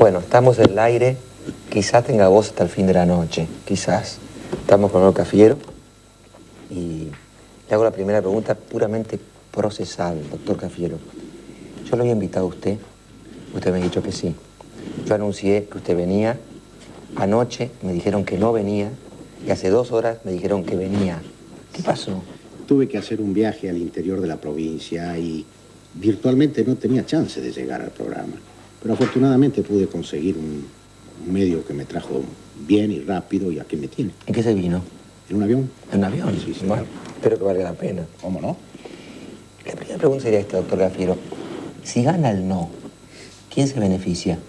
Bueno, estamos en el aire, quizás tenga voz hasta el fin de la noche, quizás. Estamos con el Cafiero y le hago la primera pregunta puramente procesal, doctor Cafiero. Yo lo había invitado a usted me ha dicho que sí. Yo anuncié que usted venía, anoche me dijeron que no venía y hace 2 horas me dijeron que venía. ¿Qué pasó? Tuve que hacer un viaje al interior de la provincia y virtualmente no tenía chance de llegar al programa. Pero afortunadamente pude conseguir un medio que me trajo bien y rápido y aquí me tiene. ¿En qué se vino? ¿En un avión? ¿En un avión? Sí, sí. Bueno, espero que valga la pena. ¿Cómo no? La primera pregunta sería esta, doctor Cafiero. Si gana el no, ¿quién se beneficia?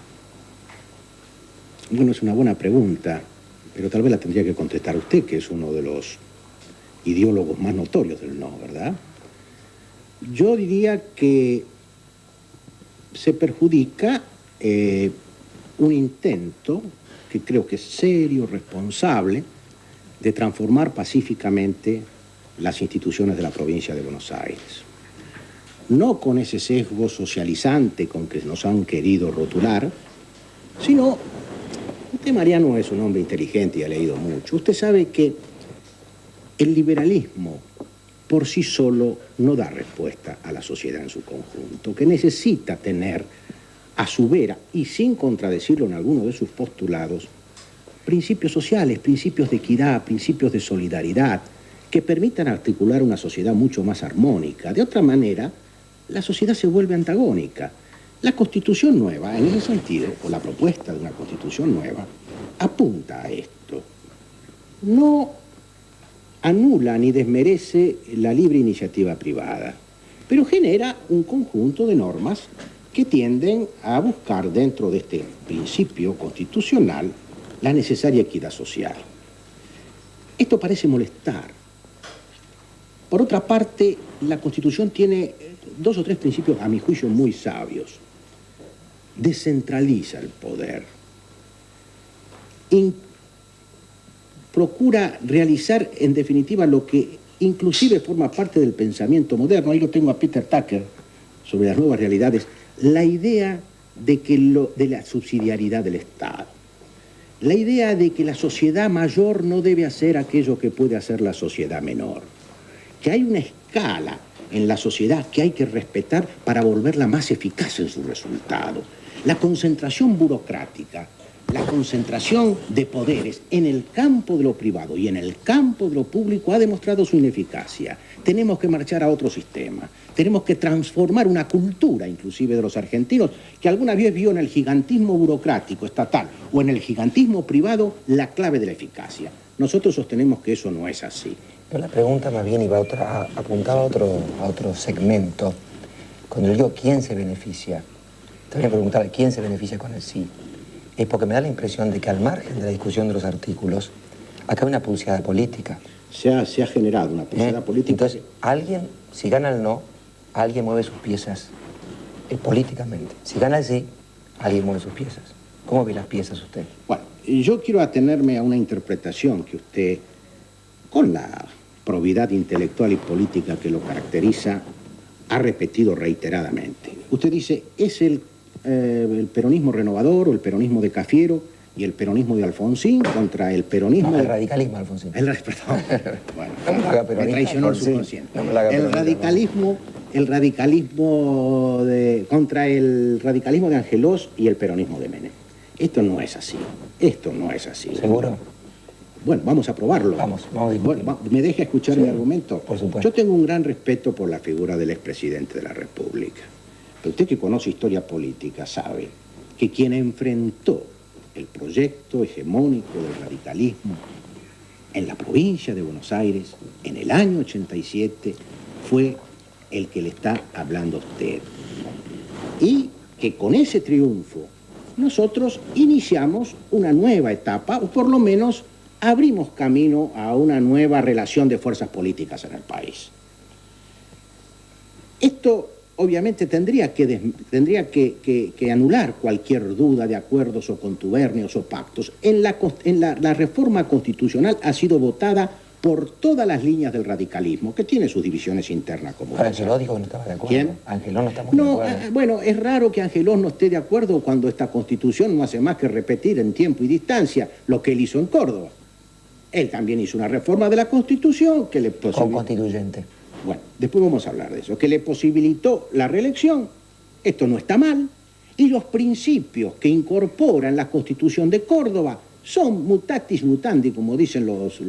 Bueno, es una buena pregunta, pero tal vez la tendría que contestar usted, que es uno de los ideólogos más notorios del no, ¿verdad? Yo diría que se perjudica un intento, que creo que es serio, responsable, de transformar pacíficamente las instituciones de la provincia de Buenos Aires. No con ese sesgo socializante con que nos han querido rotular, sino, usted, Mariano, es un hombre inteligente y ha leído mucho. Usted sabe que el liberalismo por sí solo no da respuesta a la sociedad en su conjunto, que necesita tener a su vera, y sin contradecirlo en alguno de sus postulados, principios sociales, principios de equidad, principios de solidaridad, que permitan articular una sociedad mucho más armónica. De otra manera, la sociedad se vuelve antagónica. La Constitución nueva, en ese sentido, o la propuesta de una Constitución nueva, apunta a esto. No anula ni desmerece la libre iniciativa privada, pero genera un conjunto de normas que tienden a buscar dentro de este principio constitucional la necesaria equidad social. Esto parece molestar. Por otra parte, la Constitución tiene 2 o 3 principios, a mi juicio, muy sabios. Descentraliza el poder. Procura realizar, en definitiva, lo que inclusive forma parte del pensamiento moderno. Ahí lo tengo a Peter Tucker, sobre las nuevas realidades. La idea de la subsidiariedad del Estado. La idea de que la sociedad mayor no debe hacer aquello que puede hacer la sociedad menor. Que hay una escala en la sociedad que hay que respetar para volverla más eficaz en su resultado. La concentración burocrática, la concentración de poderes en el campo de lo privado y en el campo de lo público ha demostrado su ineficacia. Tenemos que marchar a otro sistema. Tenemos que transformar una cultura, inclusive de los argentinos, que alguna vez vio en el gigantismo burocrático estatal o en el gigantismo privado la clave de la eficacia. Nosotros sostenemos que eso no es así. Pero la pregunta más bien iba apuntaba a otro segmento. Cuando yo digo quién se beneficia, también preguntar quién se beneficia con el sí. Es porque me da la impresión de que al margen de la discusión de los artículos, acá hay una pulseada política. Se ha generado una pulseada política. Entonces, alguien, si gana el no, alguien mueve sus piezas políticamente. Si gana el sí, alguien mueve sus piezas. ¿Cómo ve las piezas usted? Bueno, yo quiero atenerme a una interpretación que usted, con la probidad intelectual y política que lo caracteriza, ha repetido reiteradamente. Usted dice, es el peronismo renovador o el peronismo de Cafiero y el peronismo de Alfonsín contra el peronismo... No, el radicalismo de Alfonsín. Perdón. Bueno, no me lo haga peronista, me traicionó Alfonsín. el subconsciente. No me lo haga contra el radicalismo de Angelós y el peronismo de Menem. Esto no es así. Esto no es así. ¿Seguro? Bueno, vamos a probarlo. Vamos a bueno, ¿me deja escuchar mi argumento? Por supuesto. Yo tengo un gran respeto por la figura del expresidente de la República. Pero usted, que conoce historia política, sabe que quien enfrentó el proyecto hegemónico del radicalismo en la provincia de Buenos Aires en el año 87 fue el que le está hablando a usted. Y que con ese triunfo nosotros iniciamos una nueva etapa, o por lo menos abrimos camino a una nueva relación de fuerzas políticas en el país. Esto obviamente tendría que anular cualquier duda de acuerdos o contubernios o pactos. La reforma constitucional ha sido votada por todas las líneas del radicalismo, que tiene sus divisiones internas como... Angeló dijo que no estaba de acuerdo. ¿Quién? Angeló no está muy de acuerdo. Bueno, es raro que Angeló no esté de acuerdo cuando esta Constitución no hace más que repetir en tiempo y distancia lo que él hizo en Córdoba. Él también hizo una reforma de la Constitución que le Con constituyente. Bueno, después vamos a hablar de eso, que le posibilitó la reelección. Esto no está mal. Y los principios que incorporan la Constitución de Córdoba son mutatis mutandi, como dicen los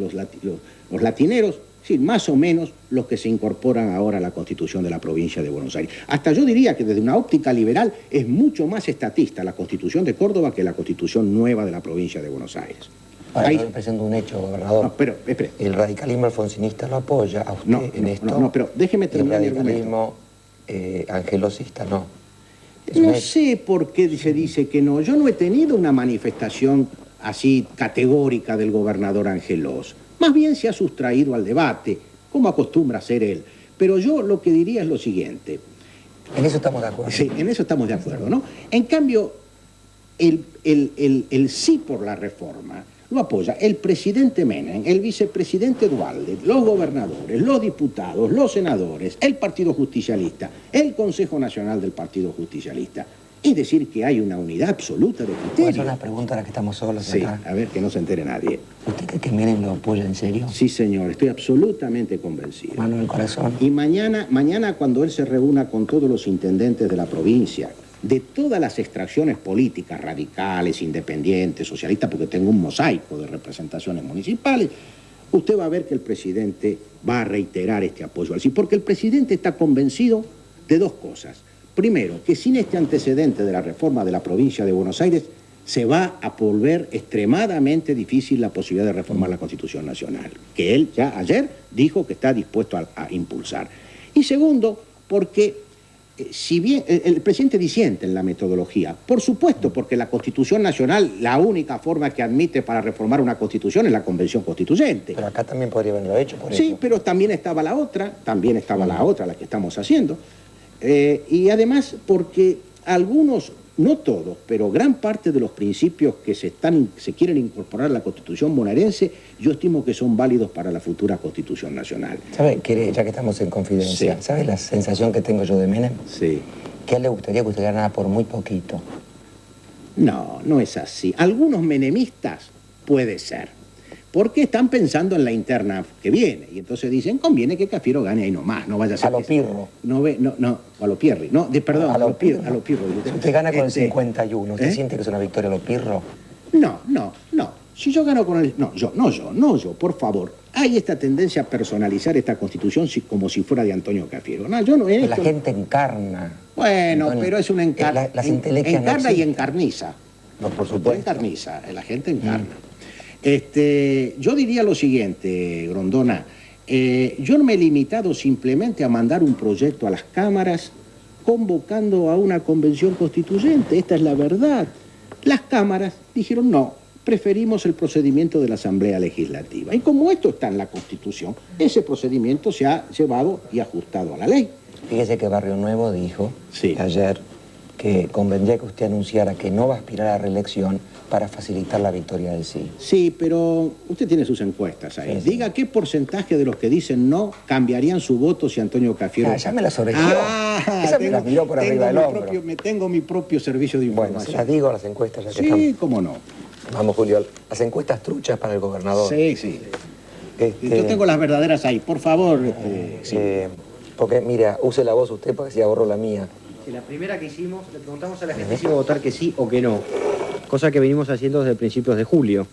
latineros, sí, más o menos los que se incorporan ahora a la Constitución de la provincia de Buenos Aires. Hasta yo diría que desde una óptica liberal es mucho más estatista la Constitución de Córdoba que la Constitución nueva de la provincia de Buenos Aires. Ahora, ahí presento un hecho, gobernador. No, pero, espere. El radicalismo alfonsinista lo apoya a usted en esto. No, pero déjeme terminar mi argumento. El radicalismo angelosista no. No sé por qué se dice que no. Yo no he tenido una manifestación así categórica del gobernador Angelós. Más bien se ha sustraído al debate, como acostumbra hacer él. Pero yo lo que diría es lo siguiente. En eso estamos de acuerdo. Sí, en eso estamos de acuerdo, ¿no? En cambio, el sí por la reforma lo apoya el presidente Menem, el vicepresidente Duhalde, los gobernadores, los diputados, los senadores, el Partido Justicialista, el Consejo Nacional del Partido Justicialista. Es decir, que hay una unidad absoluta de criterio. Esa es una pregunta a la que estamos solos sí, acá. a ver, que no se entere nadie. ¿Usted cree que Menem lo apoya en serio? Sí, señor, estoy absolutamente convencido. Mano en el corazón. Y mañana cuando él se reúna con todos los intendentes de la provincia, de todas las extracciones políticas, radicales, independientes, socialistas, porque tengo un mosaico de representaciones municipales, usted va a ver que el presidente va a reiterar este apoyo al sí, porque el presidente está convencido de dos cosas. Primero, que sin este antecedente de la reforma de la provincia de Buenos Aires, se va a volver extremadamente difícil la posibilidad de reformar la Constitución Nacional, que él ya ayer dijo que está dispuesto a impulsar. Y segundo, porque si bien el presidente disiente en la metodología, por supuesto, porque la Constitución Nacional, la única forma que admite para reformar una Constitución es la Convención Constituyente. Pero acá también podría haberlo hecho, por eso. Sí, pero también estaba la otra, la que estamos haciendo. Y además porque algunos, no todos, pero gran parte de los principios que se quieren incorporar a la Constitución bonaerense, yo estimo que son válidos para la futura Constitución Nacional. ¿Sabe, ya que estamos en confidencia, sí. ¿sabe la sensación que tengo yo de Menem? Sí. Que a él le gustaría que usted ganara por muy poquito. No, no es así. Algunos menemistas puede ser. Porque están pensando en la interna que viene. Y entonces dicen, conviene que Cafiero gane ahí nomás, no vaya a ser... A lo Pirro. No, a lo Pierri. No, perdón, a lo Pirro. Si usted gana con el 51, ¿usted siente que es una victoria a lo Pirro? No. Si yo gano con el... No, yo, por favor. Hay esta tendencia a personalizar esta Constitución como si fuera de Antonio Cafiero. No, yo no he... La gente encarna. Bueno, Antonio, pero es una encarna. Las inteligencias encarna no y encarniza. No, por supuesto. Encarniza, la gente encarna. Yo diría lo siguiente, Grondona. Yo no me he limitado simplemente a mandar un proyecto a las cámaras convocando a una convención constituyente. Esta es la verdad. Las cámaras dijeron no, preferimos el procedimiento de la Asamblea Legislativa. Y como esto está en la Constitución, ese procedimiento se ha llevado y ajustado a la ley. Fíjese que Barrio Nuevo dijo ayer que convendría que usted anunciara que no va a aspirar a la reelección para facilitar la victoria del sí. Sí, pero usted tiene sus encuestas ahí. Sí. Diga qué porcentaje de los que dicen no cambiarían su voto si Antonio Cafiero... Ya me la sobregió. Esa me la miró por arriba del hombro. Tengo mi propio servicio de información. Bueno, se las digo a las encuestas ya que estamos. Sí, cómo no. Vamos, Julio. Las encuestas truchas para el gobernador. Sí. Yo tengo las verdaderas ahí, por favor. Porque, mira, use la voz usted porque si ahorro la mía. La primera que hicimos, le preguntamos a la gente si iba a votar que sí o que no, cosa que venimos haciendo desde principios de julio.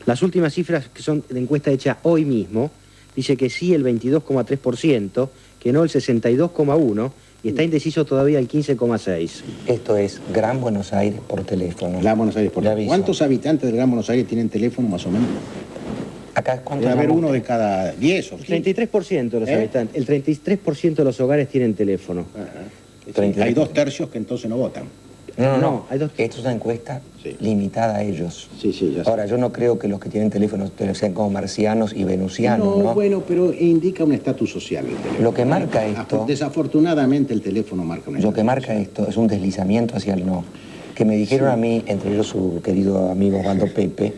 Las últimas cifras, que son de encuesta hecha hoy mismo, dice que sí el 22,3%, que no el 62,1%, y está indeciso todavía el 15,6%. Esto es Gran Buenos Aires por teléfono. Gran Buenos Aires por teléfono. ¿Cuántos habitantes del Gran Buenos Aires tienen teléfono más o menos? Acá, ¿cuántos? Debe haber uno de cada 10 o 15. El 33% de los habitantes, el 33% de los hogares tienen teléfono. Hay 2 tercios que entonces no votan. No. Esto es una encuesta limitada a ellos. Sí, ya sé. Ahora, yo no creo que los que tienen teléfonos sean como marcianos y venusianos, ¿no? Bueno, pero indica un estatus social el teléfono. Lo que marca esto... Desafortunadamente el teléfono marca un estatus Lo que marca social. esto es un deslizamiento hacia el no. Que me dijeron a mí, entre ellos su querido amigo Osvaldo Pepe,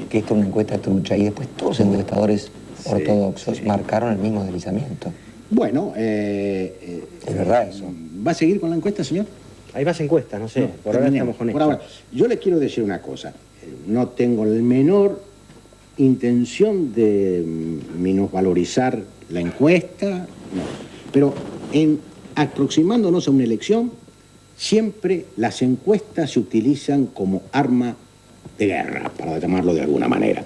que esto es una encuesta trucha, y después todos los encuestadores ortodoxos marcaron el mismo deslizamiento. Bueno, Es verdad eso. ¿va a seguir con la encuesta, señor? Hay más encuestas, no sé, No, por ahora terminemos. estamos con Por esto. ahora, yo le quiero decir una cosa. No tengo la menor intención de minusvalorizar la encuesta, no. Pero aproximándonos a una elección, siempre las encuestas se utilizan como arma de guerra, para llamarlo de alguna manera.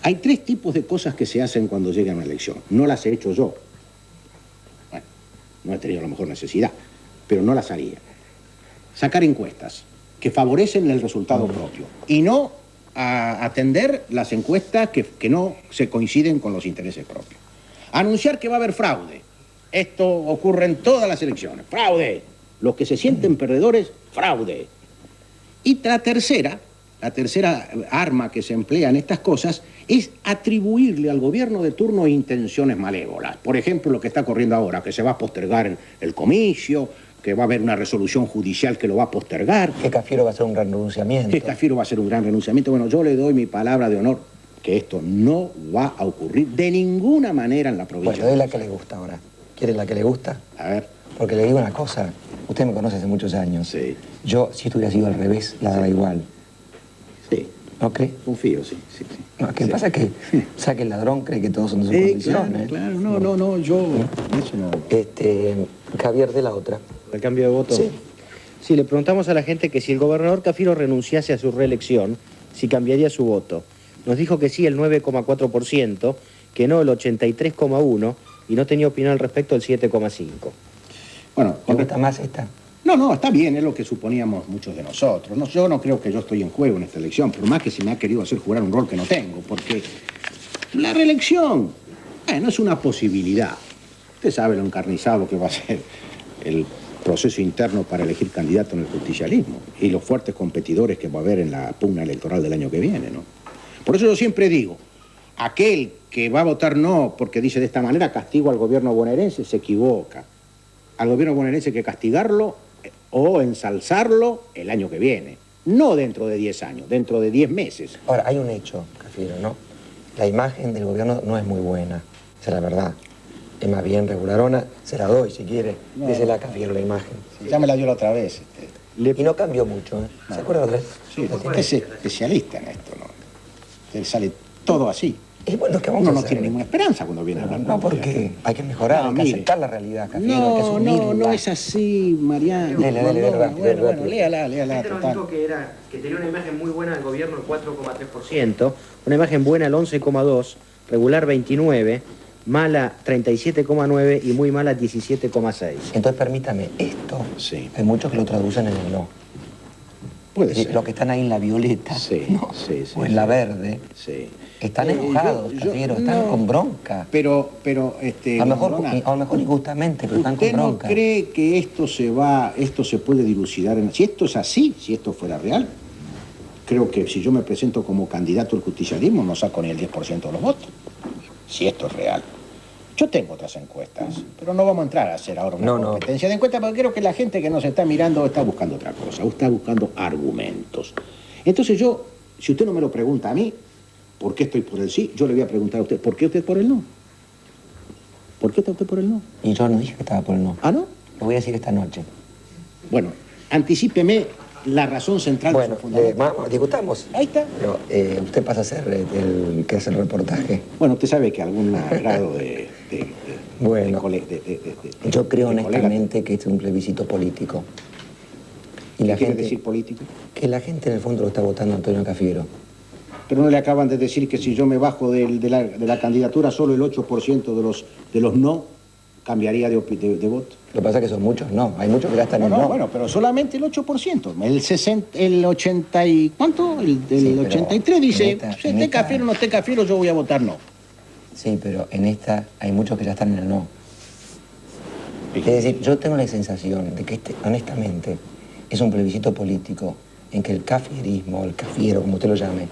Hay 3 tipos de cosas que se hacen cuando llega una elección. No las he hecho yo. Bueno, no he tenido a lo mejor necesidad, pero no las haría. Sacar encuestas que favorecen el resultado propio y no atender las encuestas que no se coinciden con los intereses propios. Anunciar que va a haber fraude. Esto ocurre en todas las elecciones. ¡Fraude! Los que se sienten perdedores, fraude. Y la tercera arma que se emplea en estas cosas es atribuirle al gobierno de turno intenciones malévolas. Por ejemplo, lo que está ocurriendo ahora, que se va a postergar el comicio, que va a haber una resolución judicial que lo va a postergar. Que Cafiero va a hacer un gran renunciamiento. Que Cafiero va a hacer un gran renunciamiento. Bueno, yo le doy mi palabra de honor que esto no va a ocurrir de ninguna manera en la provincia. Bueno, es la que le gusta ahora. ¿Quiere la que le gusta? A ver. Porque le digo una cosa. Usted me conoce hace muchos años. Sí. Yo, si esto hubiera sido al revés, la daba igual. Sí. ¿No cree? Confío, sí. No, lo que pasa es que, o sea, que el ladrón cree que todos son de sus Claro, condiciones. claro. No, yo... Eso no... Javier, de la otra. ¿El cambio de voto? Sí. Sí, le preguntamos a la gente que si el gobernador Cafiero renunciase a su reelección, si cambiaría su voto. Nos dijo que sí el 9,4%, que no el 83,1% y no tenía opinión al respecto el 7,5%. Bueno, ¿Le gusta más esta? No, está bien, es lo que suponíamos muchos de nosotros. No, yo no creo que yo estoy en juego en esta elección, por más que se me ha querido hacer jugar un rol que no tengo, porque la reelección, no es una posibilidad. Usted sabe lo encarnizado que va a ser el proceso interno para elegir candidato en el justicialismo y los fuertes competidores que va a haber en la pugna electoral del año que viene, ¿no? Por eso yo siempre digo, aquel que va a votar no porque dice de esta manera castigo al gobierno bonaerense, se equivoca. Al gobierno bonaerense hay que castigarlo o ensalzarlo el año que viene. No dentro de 10 años, dentro de 10 meses. Ahora, hay un hecho, Cafiero, ¿no? La imagen del gobierno no es muy buena, esa es la verdad. Es más bien regularona, se la doy si quiere. No. Désela a Cafiero la imagen. Ya me la dio la otra vez. Y no cambió mucho, ¿eh? ¿Se acuerda otra vez? Sí, usted es especialista en esto, ¿no? Usted sale todo así. Es bueno que vamos Uno a no hacer. tiene ninguna esperanza cuando viene a hablar. No, porque hay que mejorar, No, hay que mire. aceptar la realidad, Cafiero, hay que asumirla. No es así, Mariano. Dele, rápido, Bueno, léala, Este nos total. dijo que tenía una imagen muy buena del gobierno el 4,3%, una imagen buena el 11,2%, regular 29%, mala 37,9% y muy mala 17,6%. Entonces, permítame, esto, Sí. hay muchos que lo traducen en el no. Puede Es decir, ser. los que están ahí en la violeta, Sí, ¿no? sí, O en la verde, Sí. están enojados, Cafiero, están con bronca. Pero, A lo mejor injustamente, pero están con ¿usted no bronca. cree que esto se puede dilucidar? Si esto es así, si esto fuera real, creo que si yo me presento como candidato al justicialismo no saco ni el 10% de los votos. Si esto es real. Yo tengo otras encuestas, pero no vamos a entrar a hacer ahora una competencia de encuestas, porque creo que la gente que nos está mirando está buscando otra cosa, está buscando argumentos. Entonces yo, si usted no me lo pregunta a mí, ¿por qué estoy por el sí? Yo le voy a preguntar a usted, ¿por qué usted por el no? ¿Por qué está usted por el no? Y yo no dije que estaba por el no. ¿Ah, no? Lo voy a decir esta noche. Bueno, anticípeme la razón central de Bueno, su fundamento. discutamos. Ahí está. Pero usted pasa a ser el que hace el reportaje. Bueno, usted sabe que algún grado Bueno, de yo creo de colega. honestamente que este es un plebiscito político. Y ¿Qué la quiere gente, decir político? que la gente en el fondo lo está votando a Antonio Cafiero. Pero no le acaban de decir que si yo me bajo de la candidatura, solo el 8% de los no cambiaría de voto. Lo que pasa es que son muchos no. Hay muchos que ya están en no. Bueno, pero solamente el 8%. El 80 y... ¿Cuánto? El Sí, pero 83 dice, en esta- esté Cafiero o no esté Cafiero, yo voy a votar no. Sí, pero en esta hay muchos que ya están en el no. Es decir, yo tengo la sensación de que honestamente, es un plebiscito político en que el cafierismo, el cafiero, como usted lo llame,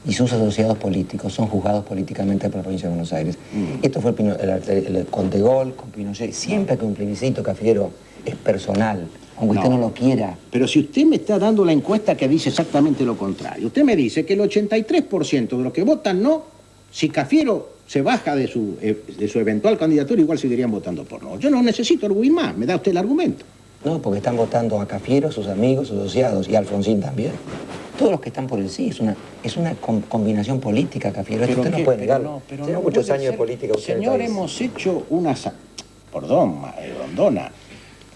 y sus asociados políticos son juzgados políticamente por la provincia de Buenos Aires. Esto fue el Contegol con Pinochet. Siempre que un plebiscito cafiero es personal, aunque usted no lo quiera. Pero si usted me está dando la encuesta que dice exactamente lo contrario, usted me dice que el 83% de los que votan no, si Cafiero se baja de su eventual candidatura, igual seguirían votando por no. Yo no necesito arguir más, me da usted el argumento. No, porque están votando a Cafiero, sus amigos, sus asociados, y a Alfonsín también. Todos los que están por el sí, es una combinación política, Cafiero. Esto usted no puede negarlo. Tiene muchos años de política usted. Señor, hemos hecho una... Perdón, Grondona.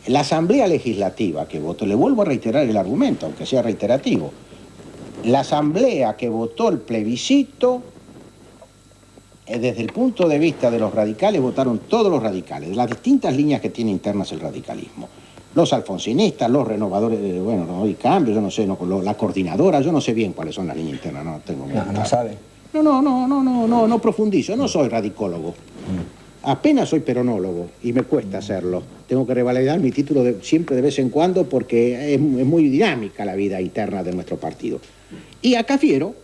La Asamblea Legislativa que votó, le vuelvo a reiterar el argumento, aunque sea reiterativo. La Asamblea que votó el plebiscito, desde el punto de vista de los radicales, votaron todos los radicales, de las distintas líneas que tiene internas el radicalismo. Los alfonsinistas, los renovadores, bueno, no hay cambio, yo no sé, la coordinadora, yo no sé bien cuáles son las líneas internas, no tengo muy claro. No sabe. No profundizo, no soy radicólogo. Apenas soy peronólogo y me cuesta hacerlo. Tengo que revalidar mi título siempre de vez en cuando porque es muy dinámica la vida interna de nuestro partido. Y a Cafiero,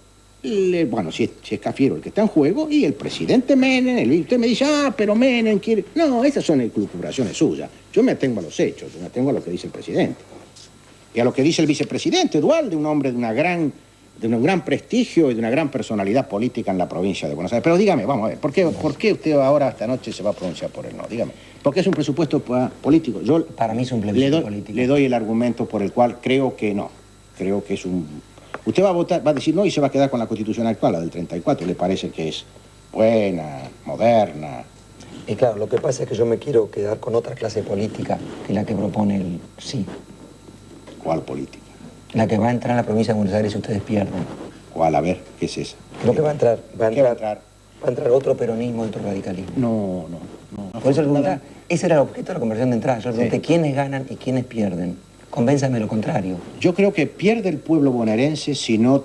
bueno, si es Cafiero el que está en juego, y el presidente Menem, usted me dice, pero Menem quiere... No, esas son elucubraciones suyas. Yo me atengo a los hechos, yo me atengo a lo que dice el presidente. Y a lo que dice el vicepresidente Duhalde, un hombre de un gran prestigio y de una gran personalidad política en la provincia de Buenos Aires. Pero dígame, vamos a ver, ¿por qué usted ahora esta noche se va a pronunciar por el no? Dígame. ¿Porque es un presupuesto político? Yo para mí es un plebiscito político. Le doy el argumento por el cual creo que no. Creo que es un... Usted va a votar, va a decir no y se va a quedar con la Constitución actual, la del 34. ¿Le parece que es buena, moderna? Y claro, lo que pasa es que yo me quiero quedar con otra clase política que la que propone el sí. ¿Cuál política? La que va a entrar en la provincia de Buenos Aires si ustedes pierden. ¿Cuál? A ver, ¿qué es esa? Creo que va a entrar. ¿Qué va a entrar? Va a entrar otro peronismo y otro radicalismo. No. Por eso le preguntaba, ese era el objeto de la conversación de entrada. Yo le pregunté quiénes ganan y quiénes pierden. Convénzame lo contrario. Yo creo que pierde el pueblo bonaerense si no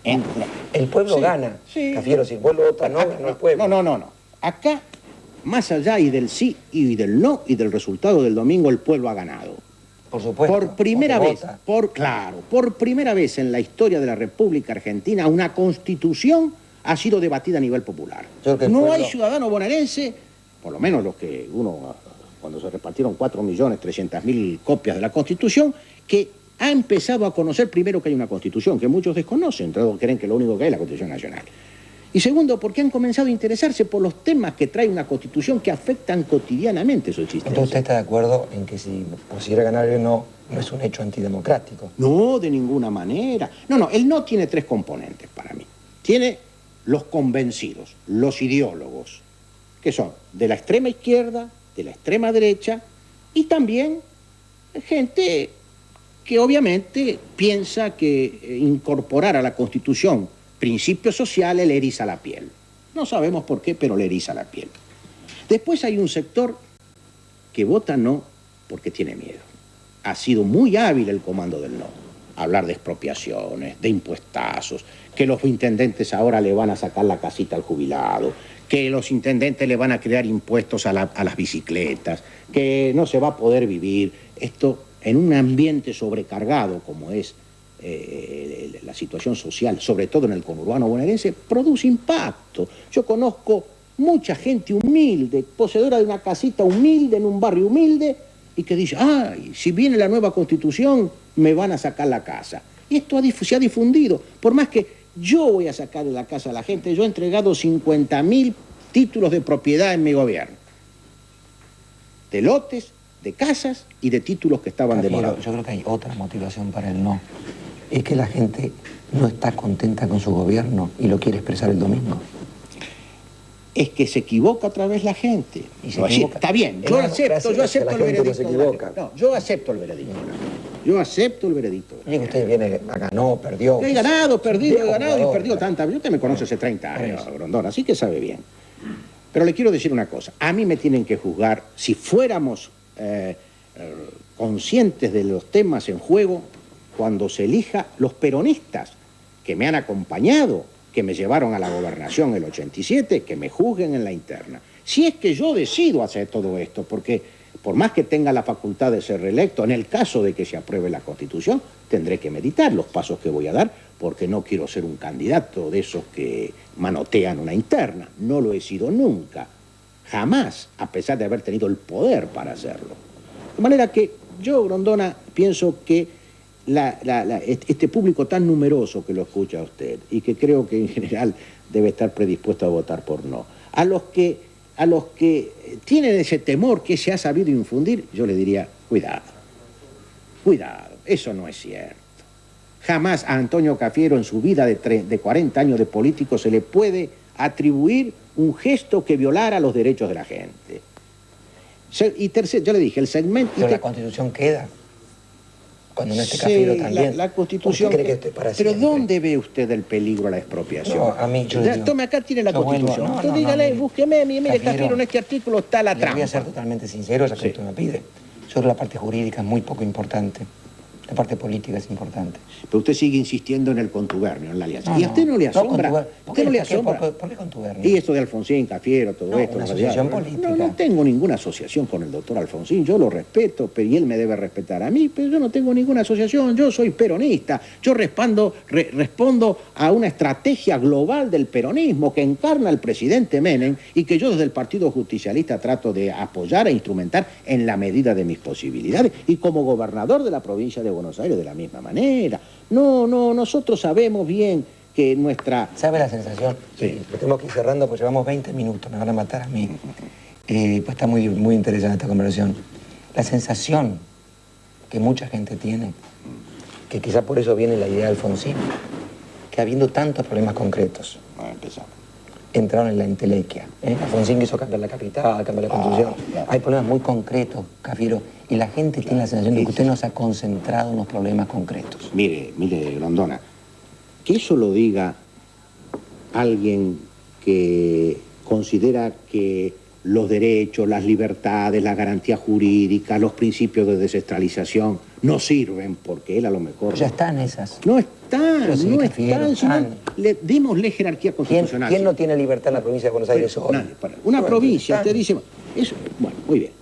entra. El pueblo gana. Sí. Cafiero, si el pueblo vota no, ganó el pueblo. No. Acá, más allá y del sí y del no y del resultado del domingo, el pueblo ha ganado. Por supuesto. Por primera vez, por primera vez en la historia de la República Argentina, una constitución ha sido debatida a nivel popular. No hay ciudadano bonaerense, por lo menos los que cuando se repartieron 4.300.000 copias de la Constitución, que ha empezado a conocer primero que hay una Constitución, que muchos desconocen, todos creen que lo único que hay es la Constitución Nacional. Y segundo, porque han comenzado a interesarse por los temas que trae una Constitución que afectan cotidianamente su existencia. Entonces usted está de acuerdo en que si pusiera ganar el no es un hecho antidemocrático. No, de ninguna manera. No, el no tiene tres componentes para mí. Tiene los convencidos, los ideólogos, que son de la extrema izquierda, de la extrema derecha, y también gente que obviamente piensa que incorporar a la Constitución principios sociales le eriza la piel. No sabemos por qué, pero le eriza la piel. Después hay un sector que vota no porque tiene miedo. Ha sido muy hábil el comando del no. Hablar de expropiaciones, de impuestazos, que los intendentes ahora le van a sacar la casita al jubilado, que los intendentes le van a crear impuestos a las bicicletas, que no se va a poder vivir. Esto en un ambiente sobrecargado como es la situación social, sobre todo en el conurbano bonaerense, produce impacto. Yo conozco mucha gente humilde, poseedora de una casita humilde en un barrio humilde, y que dice, si viene la nueva Constitución, me van a sacar la casa. Y esto se ha difundido. Por más que yo voy a sacar de la casa a la gente, yo he entregado 50.000 títulos de propiedad en mi gobierno. De lotes, de casas y de títulos que estaban demorados. Yo creo que hay otra motivación para el no. Es que la gente no está contenta con su gobierno y lo quiere expresar el domingo. Es que se equivoca otra vez la gente. Y se equivoca. Está bien, yo acepto el veredicto. Yo acepto el veredicto. Yo acepto el veredicto. Y usted ganó, perdió. He ganado, perdido tantas veces. Usted me conoce hace 30 años, Grondón, así que sabe bien. Pero le quiero decir una cosa. A mí me tienen que juzgar, si fuéramos conscientes de los temas en juego, cuando se elija los peronistas que me han acompañado, que me llevaron a la gobernación en el 87, que me juzguen en la interna. Si es que yo decido hacer todo esto, porque por más que tenga la facultad de ser reelecto, en el caso de que se apruebe la Constitución, tendré que meditar los pasos que voy a dar, porque no quiero ser un candidato de esos que manotean una interna. No lo he sido nunca, jamás, a pesar de haber tenido el poder para hacerlo. De manera que yo, Grondona, pienso que este público tan numeroso que lo escucha a usted y que creo que en general debe estar predispuesto a votar por no, a los que tienen ese temor que se ha sabido infundir, yo le diría, cuidado, eso no es cierto. Jamás a Antonio Cafiero en su vida de 40 años de político se le puede atribuir un gesto que violara los derechos de la gente. Y tercero, yo le dije, el segmento... Pero la Constitución queda. Cuando no esté Cafiero también. La Constitución... ¿Usted cree que esto es para pero siempre? ¿dónde ve usted el peligro a la expropiación? No, a mí yo digo, tome, acá tiene la Constitución. Vuelvo, Usted dígale, búsqueme, mire, Cafiero, Cafiero, en este artículo está la le trampa. voy a ser totalmente sincero, ya que usted me pide. Sobre la parte jurídica es muy poco importante. La parte política es importante. Pero usted sigue insistiendo en el contubernio, en la alianza. No, ¿Y a usted no le asombra? ¿Por qué le asombra? ¿Por qué contubernio? Y esto de Alfonsín, Cafiero, todo No, esto. una asociación política. No tengo ninguna asociación con el doctor Alfonsín. Yo lo respeto, pero y él me debe respetar a mí, pero yo no tengo ninguna asociación. Yo soy peronista. Yo respondo a una estrategia global del peronismo que encarna el presidente Menem y que yo desde el Partido Justicialista trato de apoyar e instrumentar en la medida de mis posibilidades. Y como gobernador de la provincia de Buenos Aires, de la misma manera. Nosotros sabemos bien que nuestra... ¿Sabe la sensación? Sí. Lo tenemos que ir cerrando porque llevamos 20 minutos, me van a matar a mí. Pues está muy interesante esta conversación. La sensación que mucha gente tiene, que quizá por eso viene la idea de Alfonsín, que habiendo tantos problemas concretos, empezamos. entraron en la entelequia. Alfonsín quiso cambiar la capital, cambiar la Constitución. Hay problemas muy concretos, Cafiero, y la gente tiene la sensación de que usted no se ha concentrado en los problemas concretos. Mire, Grondona, que eso lo diga alguien que considera que los derechos, las libertades, las garantías jurídicas, los principios de descentralización no sirven porque él a lo mejor... Ya están esas. No están, Sí, no Cafiero, están. Démosle jerarquía constitucional. ¿Quién no tiene libertad en la provincia de Buenos Aires hoy? Nadie, una provincia, usted dice... Bueno, muy bien.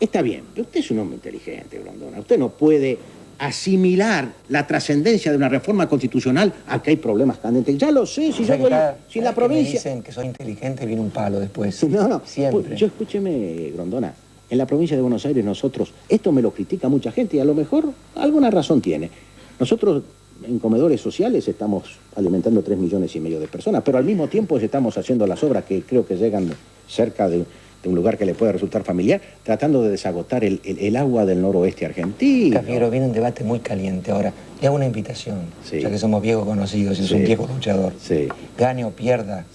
Está bien, pero usted es un hombre inteligente, Grondona. Usted no puede asimilar la trascendencia de una reforma constitucional a que hay problemas candentes. Ya lo sé, si la provincia... Me dicen que soy inteligente, viene un palo después. No, siempre. Yo escúcheme, Grondona. En la provincia de Buenos Aires nosotros, esto me lo critica mucha gente y a lo mejor alguna razón tiene. Nosotros en comedores sociales estamos alimentando 3,5 millones de personas, pero al mismo tiempo estamos haciendo las obras que creo que llegan cerca de un lugar que le pueda resultar familiar, tratando de desagotar el agua del noroeste argentino. Cafiero, viene un debate muy caliente ahora. Le hago una invitación, ya que somos viejos conocidos y es un viejo luchador. Sí. Gane o pierda,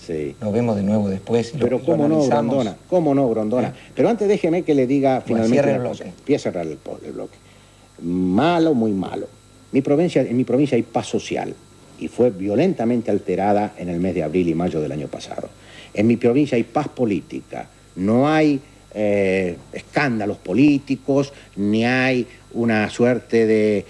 nos vemos de nuevo después. Pero cómo no, Grondona. Pero antes déjeme que le diga finalmente... Cierre el bloque. Voy a cerrar el bloque. Malo, muy malo. En mi provincia hay paz social y fue violentamente alterada en el mes de abril y mayo del año pasado. En mi provincia hay paz política. No hay escándalos políticos, ni hay una suerte de,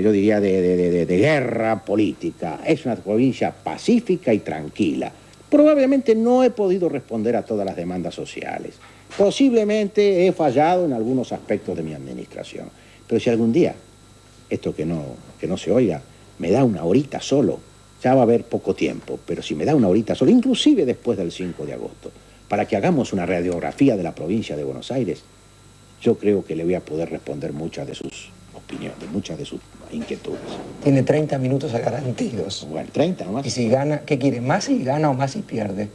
yo diría, de guerra política. Es una provincia pacífica y tranquila. Probablemente no he podido responder a todas las demandas sociales. Posiblemente he fallado en algunos aspectos de mi administración. Pero si algún día, esto que no se oiga, me da una horita solo, ya va a haber poco tiempo, pero si me da una horita solo, inclusive después del 5 de agosto, para que hagamos una radiografía de la provincia de Buenos Aires, yo creo que le voy a poder responder muchas de sus opiniones, muchas de sus inquietudes. Tiene 30 minutos garantidos. Bueno, 30 nomás. Y si gana, ¿qué quiere? ¿Más si gana o más si pierde?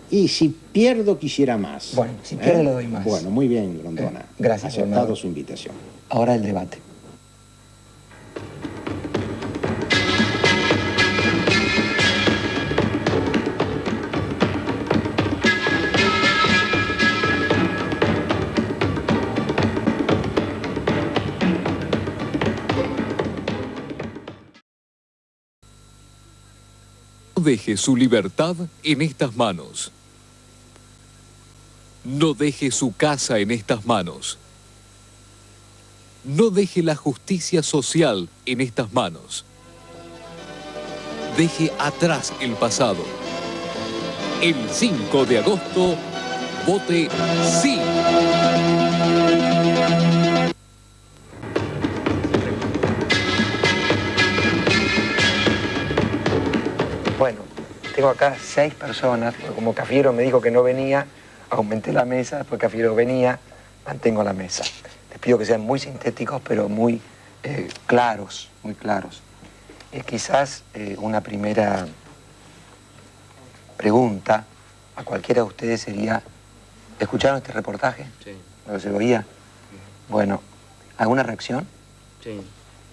Y si pierdo, quisiera más. Bueno, si pierde le doy más. Bueno, muy bien, Grondona. Gracias, aceptado gobernador. su invitación. Ahora el debate. No deje su libertad en estas manos. No deje su casa en estas manos. No deje la justicia social en estas manos. Deje atrás el pasado. El 5 de agosto, vote sí. Bueno, tengo acá 6 personas, porque como Cafiero me dijo que no venía, aumenté la mesa, después Cafiero venía, mantengo la mesa. Les pido que sean muy sintéticos, pero muy claros, muy claros. Quizás una primera pregunta a cualquiera de ustedes sería, ¿escucharon este reportaje? Sí. ¿Lo que se oía? Bueno, ¿alguna reacción? Sí.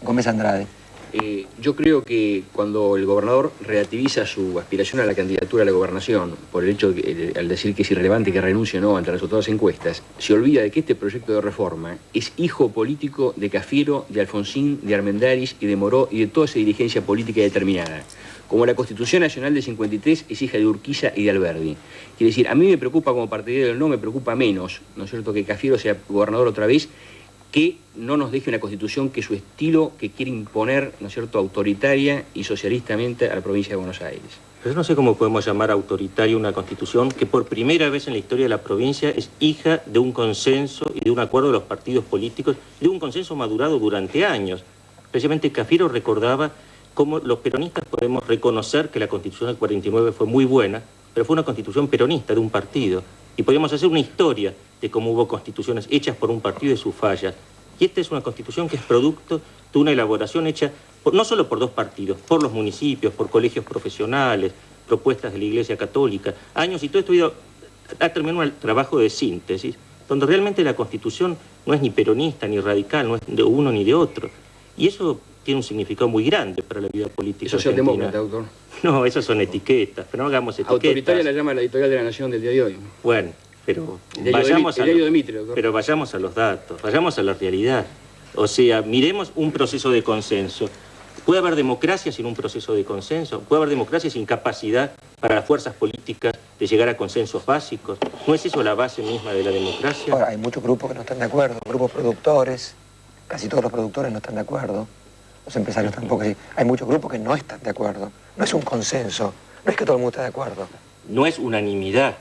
Gómez Andrade. Yo creo que cuando el gobernador relativiza su aspiración a la candidatura a la gobernación, por el hecho al decir que es irrelevante que renuncie o no ante los resultados de las encuestas, se olvida de que este proyecto de reforma es hijo político de Cafiero, de Alfonsín, de Armendáriz y de Moró y de toda esa dirigencia política determinada. Como la Constitución Nacional de 53 es hija de Urquiza y de Alberdi. Quiere decir, a mí me preocupa como partidario del no, me preocupa menos, ¿no es cierto?, que Cafiero sea gobernador otra vez, que no nos deje una constitución que su estilo que quiere imponer, ¿no es cierto?, autoritaria y socialistamente a la provincia de Buenos Aires. Pero no sé cómo podemos llamar autoritaria una constitución que por primera vez en la historia de la provincia es hija de un consenso y de un acuerdo de los partidos políticos, de un consenso madurado durante años. Precisamente Cafiero recordaba cómo los peronistas podemos reconocer que la constitución del 49 fue muy buena, pero fue una constitución peronista de un partido. Y podríamos hacer una historia de cómo hubo constituciones hechas por un partido y sus fallas. Y esta es una constitución que es producto de una elaboración hecha no solo por dos partidos, por los municipios, por colegios profesionales, propuestas de la Iglesia Católica, años, y todo esto ha terminado un trabajo de síntesis, donde realmente la constitución no es ni peronista ni radical, no es de uno ni de otro. Y eso tiene un significado muy grande para la vida política Eso es argentina. demócrata, doctor. No, esas son etiquetas, pero no hagamos etiquetas. Autoritaria la llama la editorial de La Nación del día de hoy. Bueno, pero El diario de Mitre, doctor. pero vayamos a los datos, vayamos a la realidad. O sea, miremos un proceso de consenso. ¿Puede haber democracia sin un proceso de consenso? ¿Puede haber democracia sin capacidad para las fuerzas políticas de llegar a consensos básicos? ¿No es eso la base misma de la democracia? Ahora, hay muchos grupos que no están de acuerdo, grupos productores, casi todos los productores no están de acuerdo, los empresarios tampoco. Hay muchos grupos que no están de acuerdo, no es un consenso, no es que todo el mundo esté de acuerdo. No es unanimidad,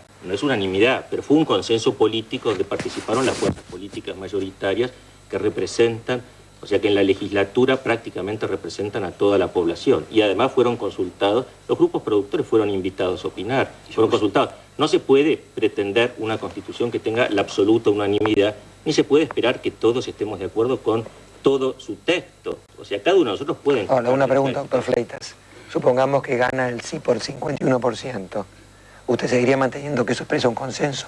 pero fue un consenso político donde participaron las fuerzas políticas mayoritarias que representan, o sea que en la legislatura prácticamente representan a toda la población. Y además fueron consultados, los grupos productores fueron invitados a opinar, fueron consultados. No se puede pretender una constitución que tenga la absoluta unanimidad, ni se puede esperar que todos estemos de acuerdo con todo su texto. O sea, cada uno de nosotros puede... Ahora, una pregunta, doctor Fleitas. Supongamos que gana el sí por 51%. ¿Usted seguiría manteniendo que eso expresa un consenso?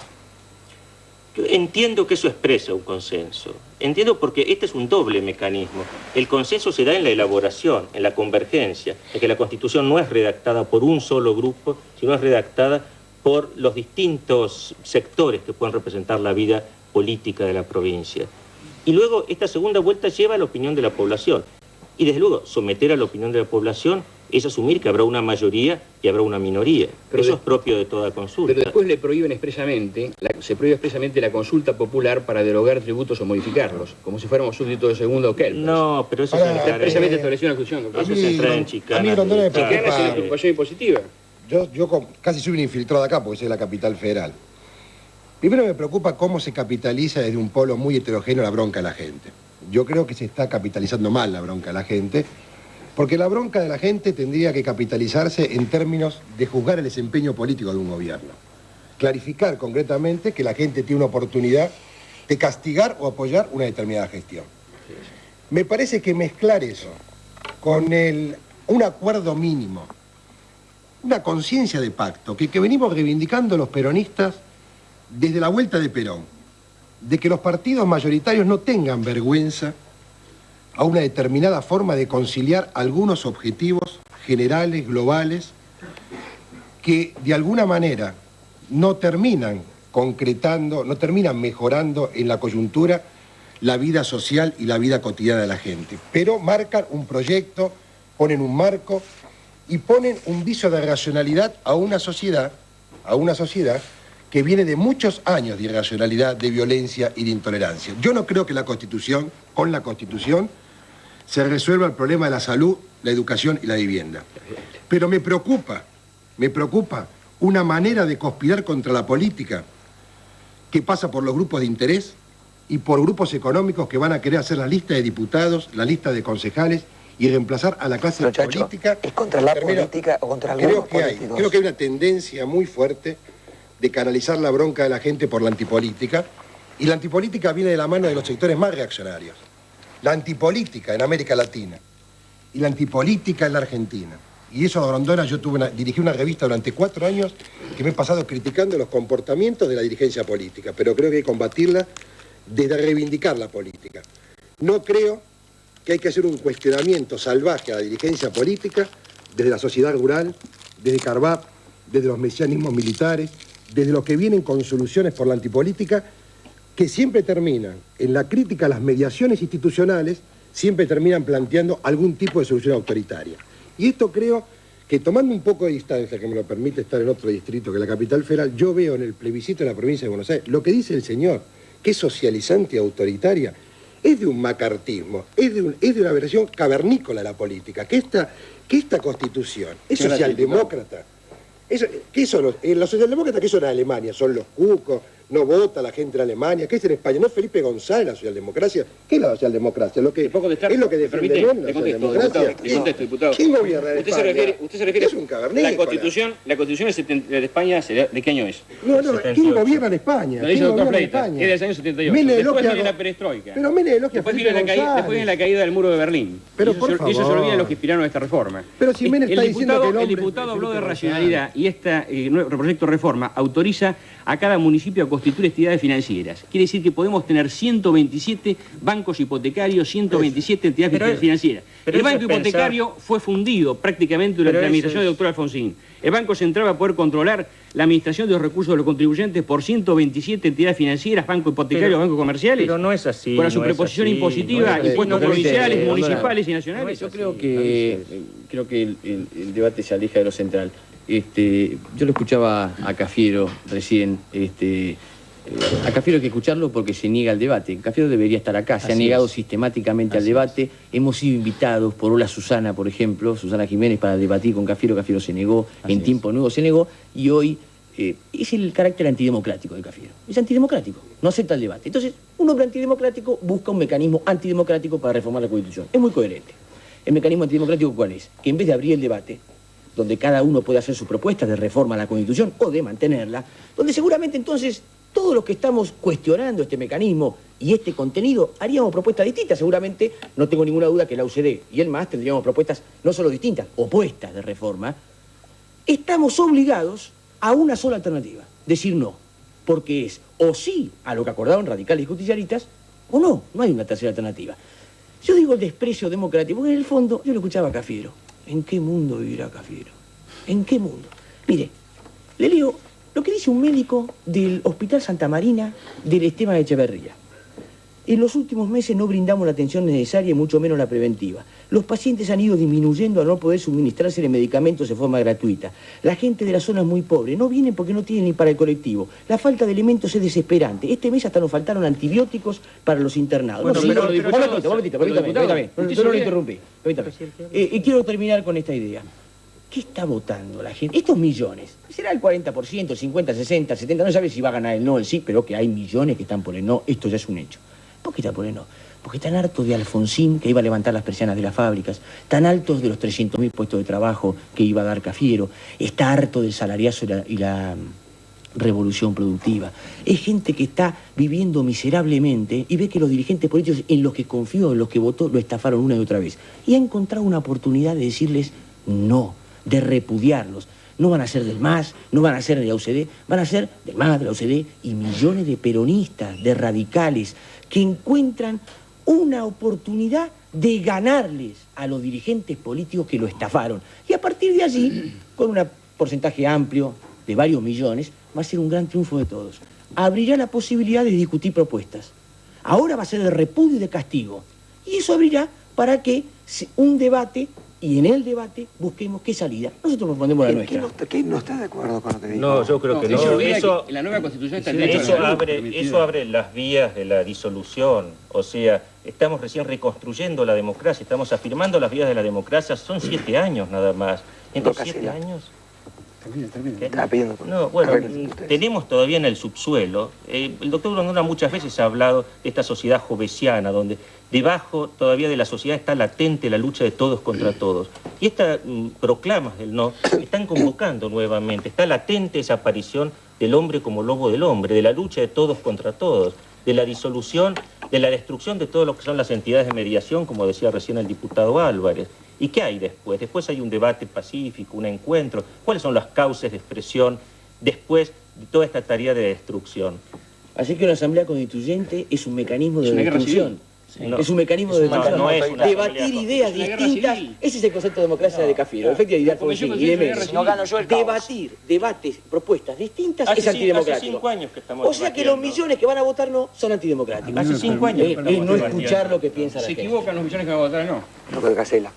Yo entiendo que eso expresa un consenso. Entiendo porque este es un doble mecanismo. El consenso se da en la elaboración, en la convergencia, en que la Constitución no es redactada por un solo grupo, sino es redactada por los distintos sectores que pueden representar la vida política de la provincia. Y luego esta segunda vuelta lleva a la opinión de la población. Y desde luego, someter a la opinión de la población es asumir que habrá una mayoría y habrá una minoría. Pero eso es propio de toda consulta. Pero después le prohíben expresamente, se prohíbe expresamente la consulta popular para derogar tributos o modificarlos, como si fuéramos súbditos de segundo o kelpas. No, pero eso Ahora, es Está entrar expresamente establecido en la Constitución, doctor. eso es entrar en chicanas. a mí Rondona me militares. Chicana es la ocupación impositiva. Yo casi soy un infiltrado acá porque soy de la capital federal. Primero me preocupa cómo se capitaliza desde un polo muy heterogéneo la bronca de la gente. Yo creo que se está capitalizando mal la bronca de la gente, porque la bronca de la gente tendría que capitalizarse en términos de juzgar el desempeño político de un gobierno. Clarificar concretamente que la gente tiene una oportunidad de castigar o apoyar una determinada gestión. Me parece que mezclar eso con un acuerdo mínimo, una conciencia de pacto que venimos reivindicando los peronistas desde la vuelta de Perón, de que los partidos mayoritarios no tengan vergüenza a una determinada forma de conciliar algunos objetivos generales, globales, que de alguna manera no terminan concretando, no terminan mejorando en la coyuntura la vida social y la vida cotidiana de la gente, pero marcan un proyecto, ponen un marco y ponen un viso de racionalidad a una sociedad que viene de muchos años de irracionalidad, de violencia y de intolerancia. Yo no creo que con la Constitución, se resuelva el problema de la salud, la educación y la vivienda. Pero me preocupa una manera de conspirar contra la política que pasa por los grupos de interés y por grupos económicos que van a querer hacer la lista de diputados, la lista de concejales y reemplazar a la clase Pero, Chacho, política. ¿es contra la política o contra algunos políticos? Creo que hay una tendencia muy fuerte de canalizar la bronca de la gente por la antipolítica, y la antipolítica viene de la mano de los sectores más reaccionarios. la antipolítica en América Latina y la antipolítica en la Argentina. Y eso, Grondona, yo dirigí una revista durante 4 años que me he pasado criticando los comportamientos de la dirigencia política, pero creo que hay que combatirla desde reivindicar la política. No creo que hay que hacer un cuestionamiento salvaje a la dirigencia política desde la sociedad rural, desde Carvap, desde los mesianismos militares, desde los que vienen con soluciones por la antipolítica, que siempre terminan en la crítica a las mediaciones institucionales, siempre terminan planteando algún tipo de solución autoritaria. Y esto creo que, tomando un poco de distancia, que me lo permite estar en otro distrito que la capital federal, yo veo en el plebiscito de la provincia de Buenos Aires, lo que dice el señor, que es socializante y autoritaria, es de un macartismo, es de una versión cavernícola de la política, que esta constitución es socialdemócrata. ¿Qué son los socialdemócratas? ¿Qué son en Alemania? ¿Son los cucos? ¿No vota la gente en Alemania? ¿Qué es en España? ¿No es Felipe González la socialdemocracia? ¿Qué es la socialdemocracia? ¿Es lo que defiende la socialdemocracia? Diputado. ¿Quién gobierna en España? Usted se refiere es un cavernícola. La constitución de España, ¿de qué año es? No, ¿quién gobierna en España? Lo dice el doctor Fleitas, es del año 78. Después viene la perestroika. Pero Menem elogia a Felipe González. Después viene la caída del muro de Berlín. Pero eso por favor. se olvidan los que inspiraron esta reforma. Pero si Menem está diciendo que el diputado habló de racionalidad y este proyecto de reforma autoriza a cada municipio a constituir entidades financieras. Quiere decir que podemos tener 127 bancos hipotecarios, 127 entidades financieras. El banco hipotecario fue fundido prácticamente durante la administración del doctor Alfonsín. El Banco Central va a poder controlar la administración de los recursos de los contribuyentes por 127 entidades financieras, bancos hipotecarios, bancos comerciales. Pero no es así. Con la superposición impositiva, impuestos provinciales, municipales y nacionales. Yo creo que el debate se aleja de lo central. Yo lo escuchaba a Cafiero recién. A Cafiero hay que escucharlo porque se niega al debate. Cafiero debería estar acá. Se ha negado sistemáticamente al debate. Hemos sido invitados por Hola Susana, por ejemplo, Susana Jiménez, para debatir con Cafiero. Cafiero se negó, en Tiempo Nuevo se negó, y hoy es el carácter antidemocrático de Cafiero. Es antidemocrático, no acepta el debate. Entonces, un hombre antidemocrático busca un mecanismo antidemocrático para reformar la Constitución. Es muy coherente. ¿El mecanismo antidemocrático cuál es? Que en vez de abrir el debate, donde cada uno puede hacer su propuesta de reforma a la Constitución o de mantenerla, donde seguramente entonces todos los que estamos cuestionando este mecanismo y este contenido haríamos propuestas distintas. Seguramente, no tengo ninguna duda que la UCD y el MAS tendríamos propuestas no solo distintas, opuestas de reforma. Estamos obligados a una sola alternativa, decir no, porque es o sí a lo que acordaron radicales y justicialistas, o no hay una tercera alternativa. Yo digo el desprecio democrático, porque en el fondo, yo lo escuchaba a Cafiero. ¿En qué mundo vivirá Cafiero? ¿En qué mundo? Mire, le leo lo que dice un médico del Hospital Santa Marina del Esteban Echeverría. En los últimos meses no brindamos la atención necesaria y mucho menos la preventiva. Los pacientes han ido disminuyendo al no poder suministrarse de medicamentos de forma gratuita. La gente de la zona es muy pobre. No vienen porque no tienen ni para el colectivo. La falta de elementos es desesperante. Este mes hasta nos faltaron antibióticos para los internados. Bueno, no, permítame. Yo no lo interrumpí. Y quiero terminar con esta idea. ¿Qué está votando la gente? Estos millones, será el 40%, el 50, 60, 70, no sabe si va a ganar el no, el sí, pero que hay millones que están por el no, esto ya es un hecho. ¿Por qué está por el no? Porque están hartos de Alfonsín, que iba a levantar las persianas de las fábricas, están hartos de los 300.000 puestos de trabajo que iba a dar Cafiero, está harto del salariazo y la revolución productiva. Es gente que está viviendo miserablemente y ve que los dirigentes políticos en los que confió, en los que votó, lo estafaron una y otra vez. Y ha encontrado una oportunidad de decirles no, de repudiarlos. No van a ser del MAS, no van a ser de la UCD, van a ser del MAS, de la UCD y millones de peronistas, de radicales, que encuentran una oportunidad de ganarles a los dirigentes políticos que lo estafaron. Y a partir de allí, con un porcentaje amplio de varios millones, va a ser un gran triunfo de todos. Abrirá la posibilidad de discutir propuestas. Ahora va a ser de repudio y de castigo. Y eso abrirá para que un debate, y en el debate busquemos qué salida. Nosotros proponemos la nuestra. ¿Qué no está de acuerdo con lo que dijo? No, yo creo que no. En la nueva Constitución está el derecho Eso abre las vías de la disolución. O sea, estamos recién reconstruyendo la democracia, estamos afirmando las vías de la democracia. Son 7 años nada más. Entonces, 7 años... Estaba pidiendo por... No, bueno, tenemos todavía en el subsuelo. El doctor Grondona muchas veces ha hablado de esta sociedad jovesiana, donde debajo todavía de la sociedad está latente la lucha de todos contra todos. Y estas proclamas del no están convocando nuevamente. Está latente esa aparición del hombre como lobo del hombre, de la lucha de todos contra todos, de la disolución de la destrucción de todo lo que son las entidades de mediación, como decía recién el diputado Álvarez. ¿Y qué hay después? Después hay un debate pacífico, un encuentro. ¿Cuáles son las causas de expresión después de toda esta tarea de destrucción? Así que una asamblea constituyente es un mecanismo de destrucción. No, es un mecanismo de destrucción. no es una debatir ideas distintas. Ese es el concepto de democracia de Cafiero. Efectivamente, debatir, debates, propuestas distintas es antidemocrático. Hace 5 años que estamos O sea que los millones que van a votar no son antidemocráticos. Hace 5 años. Es no escuchar lo que piensa la gente. Se equivocan los millones que van a votar, no. Doctor Casella.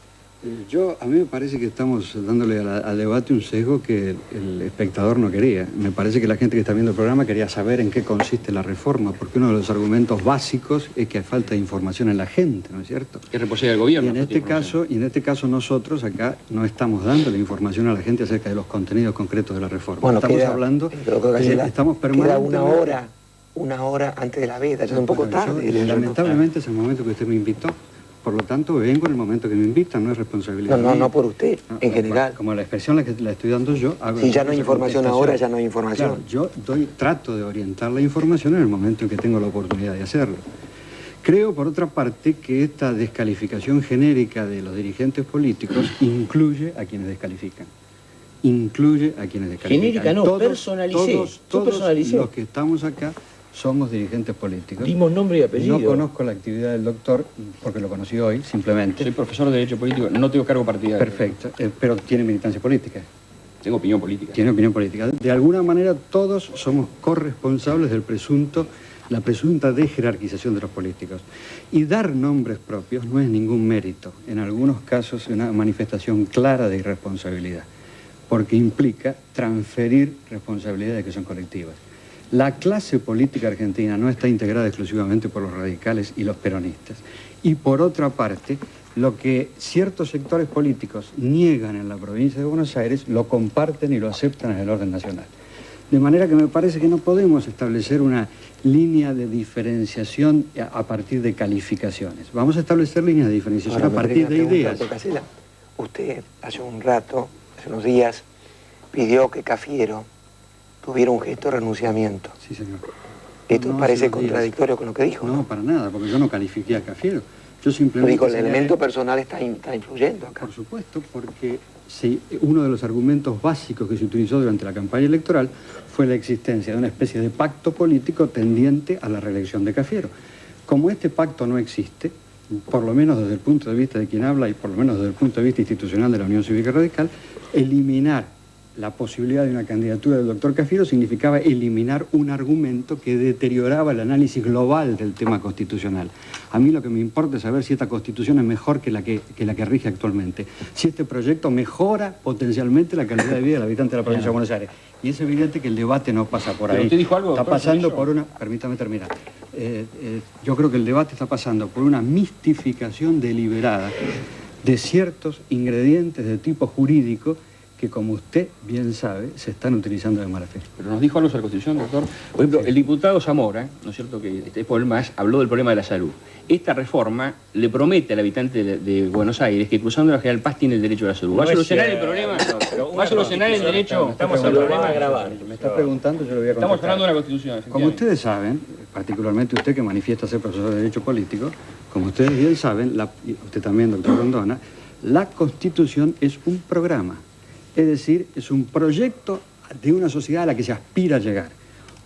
A mí me parece que estamos dándole al debate un sesgo que el espectador no quería. Me parece que la gente que está viendo el programa quería saber en qué consiste la reforma, porque uno de los argumentos básicos es que hay falta de información en la gente, ¿no es cierto? Es responsabilidad del gobierno. Y en este caso nosotros acá no estamos dando la información a la gente acerca de los contenidos concretos de la reforma. Bueno, estamos hablando, estamos permanentemente... Queda una hora antes de la veda, ya es un poco tarde. Lamentablemente es el momento que usted me invitó. Por lo tanto, vengo en el momento que me invitan, no es responsabilidad mía. No por usted, en general. Como la expresión la estoy dando yo... Si ya no hay información ahora, ya no hay información. Claro, yo trato de orientar la información en el momento en que tengo la oportunidad de hacerlo. Creo, por otra parte, que esta descalificación genérica de los dirigentes políticos incluye a quienes descalifican. Incluye a quienes descalifican. Genérica no, personalicé. Todos los que estamos acá somos dirigentes políticos. Dimos nombre y apellido. No conozco la actividad del doctor, porque lo conocí hoy, simplemente. Soy profesor de Derecho Político, no tengo cargo partidario. Perfecto, pero tiene militancia política. Tengo opinión política. Tiene opinión política. De alguna manera todos somos corresponsables de la presunta desjerarquización de los políticos. Y dar nombres propios no es ningún mérito. En algunos casos es una manifestación clara de irresponsabilidad, porque implica transferir responsabilidades que son colectivas. La clase política argentina no está integrada exclusivamente por los radicales y los peronistas. Y por otra parte, lo que ciertos sectores políticos niegan en la provincia de Buenos Aires, lo comparten y lo aceptan en el orden nacional. De manera que me parece que no podemos establecer una línea de diferenciación a partir de calificaciones. Vamos a establecer líneas de diferenciación a partir de ideas. Casella, usted hace unos días, pidió que Cafiero tuviera un gesto de renunciamiento. Sí, señor. ¿Esto parece contradictorio con lo que dijo? No, para nada, porque yo no califiqué a Cafiero. Yo simplemente... Digo, el elemento personal está influyendo acá. Por supuesto, porque uno de los argumentos básicos que se utilizó durante la campaña electoral fue la existencia de una especie de pacto político tendiente a la reelección de Cafiero. Como este pacto no existe, por lo menos desde el punto de vista de quien habla y por lo menos desde el punto de vista institucional de la Unión Cívica Radical, eliminar la posibilidad de una candidatura del doctor Cafiero significaba eliminar un argumento que deterioraba el análisis global del tema constitucional. A mí lo que me importa es saber si esta constitución es mejor que la que rige actualmente. Si este proyecto mejora potencialmente la calidad de vida del habitante de la provincia de Buenos Aires. Y es evidente que el debate no pasa por ahí. ¿Pero usted dijo algo, está doctor, pasando por una... Permítame terminar. Yo creo que el debate está pasando por una mistificación deliberada de ciertos ingredientes de tipo jurídico que, como usted bien sabe, se están utilizando de mala fe. Pero nos dijo algo sobre la Constitución, doctor. Por ejemplo, el diputado Zamora, ¿no es cierto?, que este problema habló del problema de la salud. Esta reforma le promete al habitante de Buenos Aires que cruzando la General Paz tiene el derecho a la salud. ¿Va a solucionar el problema? ¿Va a solucionar el derecho? Estamos hablando de problema agravado. Me está preguntando, yo le voy a contestar. Estamos hablando de una Constitución. Como ustedes saben, particularmente usted que manifiesta ser profesor de Derecho Político, como ustedes bien saben, y usted también, doctor Rondona, la Constitución es un programa. Es decir, es un proyecto de una sociedad a la que se aspira a llegar.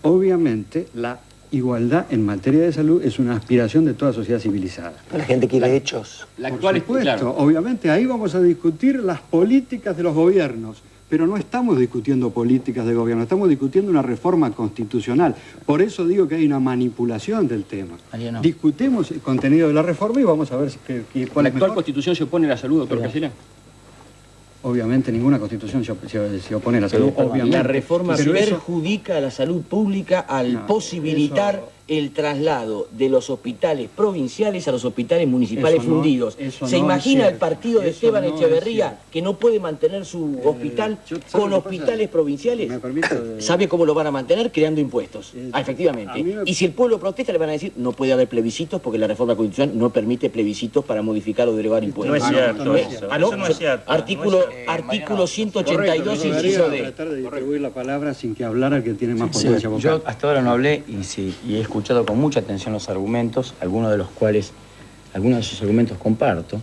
Obviamente, la igualdad en materia de salud es una aspiración de toda sociedad civilizada. La gente quiere hechos. La Por actual supuesto, claro. obviamente ahí vamos a discutir las políticas de los gobiernos, pero no estamos discutiendo políticas de gobierno, estamos discutiendo una reforma constitucional. Por eso digo que hay una manipulación del tema. Mariano. Discutemos el contenido de la reforma y vamos a ver cuál ¿La es actual mejor. Constitución se opone a la salud, doctor Casella? Obviamente ninguna constitución se opone a la salud, obviamente. La reforma Pero eso- perjudica a la salud pública al No, posibilitar el traslado de los hospitales provinciales a los hospitales municipales Eso no- fundidos. eso ¿Se no imagina es el partido de cierto. Esteban Eso no es Echeverría cierto. que no puede mantener su hospital ¿sabe con lo que pasa? hospitales provinciales? Me permito, ¿Sabe cómo lo van a mantener? Creando impuestos. a Efectivamente. mí me- Y si el pueblo protesta le van a decir no puede haber plebiscitos porque la reforma constitucional no permite plebiscitos para modificar o derogar impuestos. No es cierto no es eso. Ah, ¿no? Eso no es cierto. Artículo 182, inciso Voy a D. tratar de distribuir la palabra sin que hablara el que tiene más Sí, potencia vocal. yo hasta ahora no hablé y he escuchado escuchado con mucha atención los argumentos, algunos de esos argumentos comparto.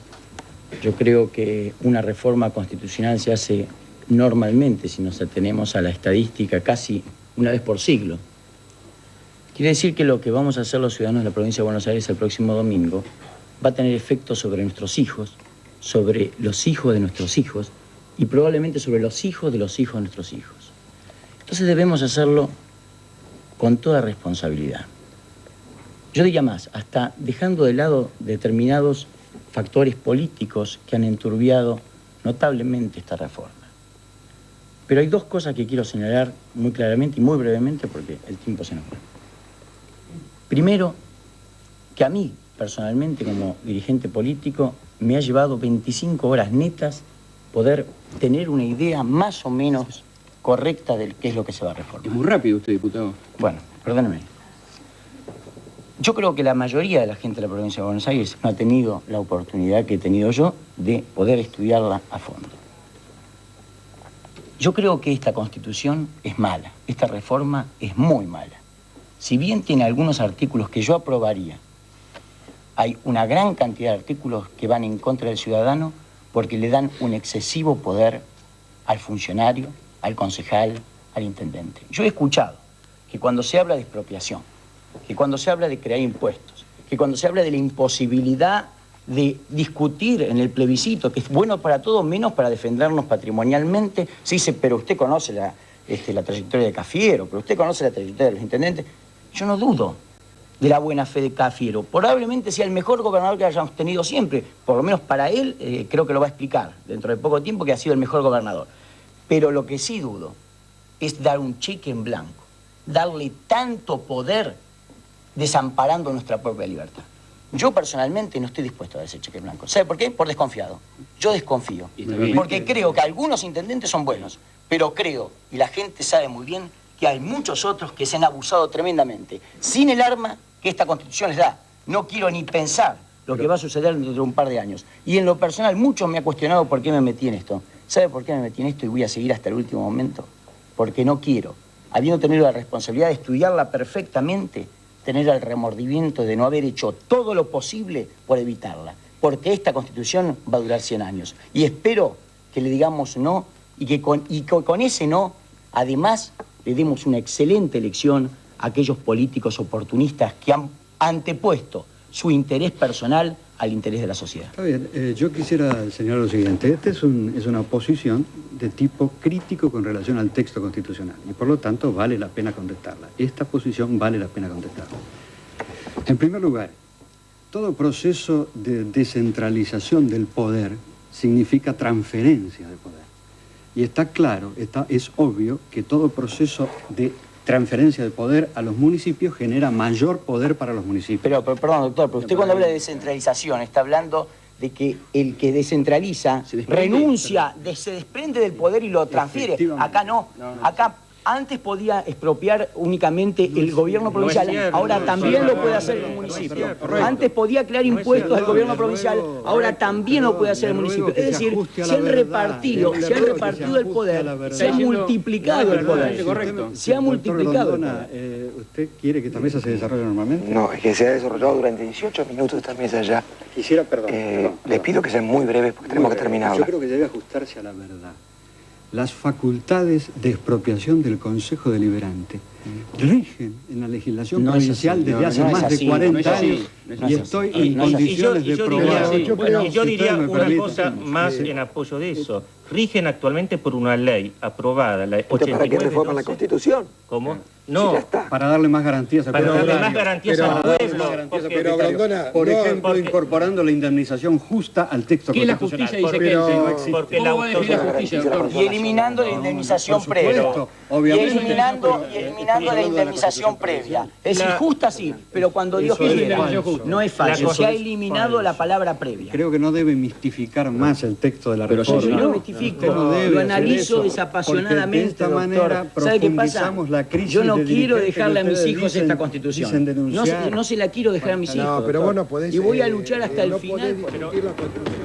Yo creo que una reforma constitucional se hace normalmente, si nos atenemos a la estadística, casi una vez por siglo. Quiere decir que lo que vamos a hacer los ciudadanos de la provincia de Buenos Aires el próximo domingo va a tener efecto sobre nuestros hijos, sobre los hijos de nuestros hijos y probablemente sobre los hijos de nuestros hijos. Entonces debemos hacerlo con toda responsabilidad. Yo diría más, hasta dejando de lado determinados factores políticos que han enturbiado notablemente esta reforma. Pero hay dos cosas que quiero señalar muy claramente y muy brevemente porque el tiempo se nos va. Primero, que a mí, personalmente, como dirigente político, me ha llevado 25 horas netas poder tener una idea más o menos correcta de qué es lo que se va a reformar. Es muy rápido usted, diputado. Bueno, perdóneme. Yo creo que la mayoría de la gente de la provincia de Buenos Aires no ha tenido la oportunidad que he tenido yo de poder estudiarla a fondo. Yo creo que esta Constitución es mala, esta reforma es muy mala. Si bien tiene algunos artículos que yo aprobaría, hay una gran cantidad de artículos que van en contra del ciudadano porque le dan un excesivo poder al funcionario, al concejal, al intendente. Yo he escuchado que cuando se habla de expropiación, que cuando se habla de crear impuestos, que cuando se habla de la imposibilidad de discutir en el plebiscito, que es bueno para todos menos para defendernos patrimonialmente, se dice, pero usted conoce la trayectoria de Cafiero, pero usted conoce la trayectoria de los intendentes. Yo no dudo de la buena fe de Cafiero. Probablemente sea el mejor gobernador que hayamos tenido siempre, por lo menos para él, creo que lo va a explicar dentro de poco tiempo que ha sido el mejor gobernador. Pero lo que sí dudo es dar un cheque en blanco, darle tanto poder desamparando nuestra propia libertad. Yo personalmente no estoy dispuesto a dar ese cheque en blanco. ¿Sabe por qué? Por desconfiado. Yo desconfío. Porque creo que algunos intendentes son buenos, pero creo, y la gente sabe muy bien, que hay muchos otros que se han abusado tremendamente, sin el arma que esta Constitución les da. No quiero ni pensar lo que va a suceder dentro de un par de años. Y en lo personal, muchos me han cuestionado por qué me metí en esto. ¿Sabe por qué me metí en esto y voy a seguir hasta el último momento? Porque no quiero, habiendo tenido la responsabilidad de estudiarla perfectamente, tener el remordimiento de no haber hecho todo lo posible por evitarla. Porque esta Constitución va a durar 100 años. Y espero que le digamos no y que con ese no, además, le demos una excelente elección a aquellos políticos oportunistas que han antepuesto su interés personal al interés de la sociedad. Está bien, yo quisiera señalar lo siguiente. Esta es una posición de tipo crítico con relación al texto constitucional y por lo tanto vale la pena contestarla. Esta posición vale la pena contestarla. En primer lugar, todo proceso de descentralización del poder significa transferencia de poder. Y está claro, es obvio que todo proceso de transferencia de poder a los municipios genera mayor poder para los municipios. Pero perdón, doctor, pero usted cuando habla de descentralización está hablando de que el que descentraliza renuncia, se desprende del poder y lo transfiere. Acá no. Acá antes podía expropiar únicamente el gobierno provincial, ahora también lo puede hacer el municipio. Antes podía crear impuestos al gobierno provincial, ahora también lo puede hacer el municipio. Es decir, se han repartido el poder, se ha multiplicado el poder. Se ha multiplicado el poder. ¿Usted quiere que esta mesa se desarrolle normalmente? No, es que se ha desarrollado durante 18 minutos esta mesa ya. Quisiera, perdón. Les pido que sean muy breves porque tenemos que terminar. Yo creo que debe ajustarse a la verdad. Las facultades de expropiación del Consejo Deliberante rigen en la legislación provincial desde hace más de 40 años y estoy en condiciones de probar. Yo diría una cosa más en apoyo de eso. Rigen actualmente por una ley aprobada, la 89. ¿Para qué reforman la Constitución? ¿Cómo? No, para darle más garantías al pueblo. Para darle más garantías al pueblo. Pero Grondona, por ejemplo, incorporando la indemnización justa al texto constitucional. ¿Qué la justicia dice que no existe? Porque la justicia, doctor? Y eliminando la indemnización previa. Y eliminando la indemnización previa. Es decir, justa sí, pero cuando Dios quiera. No es fácil. Se ha eliminado la palabra previa. Creo que no debe mistificar más el texto de la reforma. Yo no mistifico, lo analizo desapasionadamente, doctor. ¿Sabe qué pasa? Yo no quiero dejarle a mis hijos esta Constitución. No se la quiero dejar a mis hijos. No, pero vos no podés. Y voy a luchar hasta el no final. podés discutir la Constitución.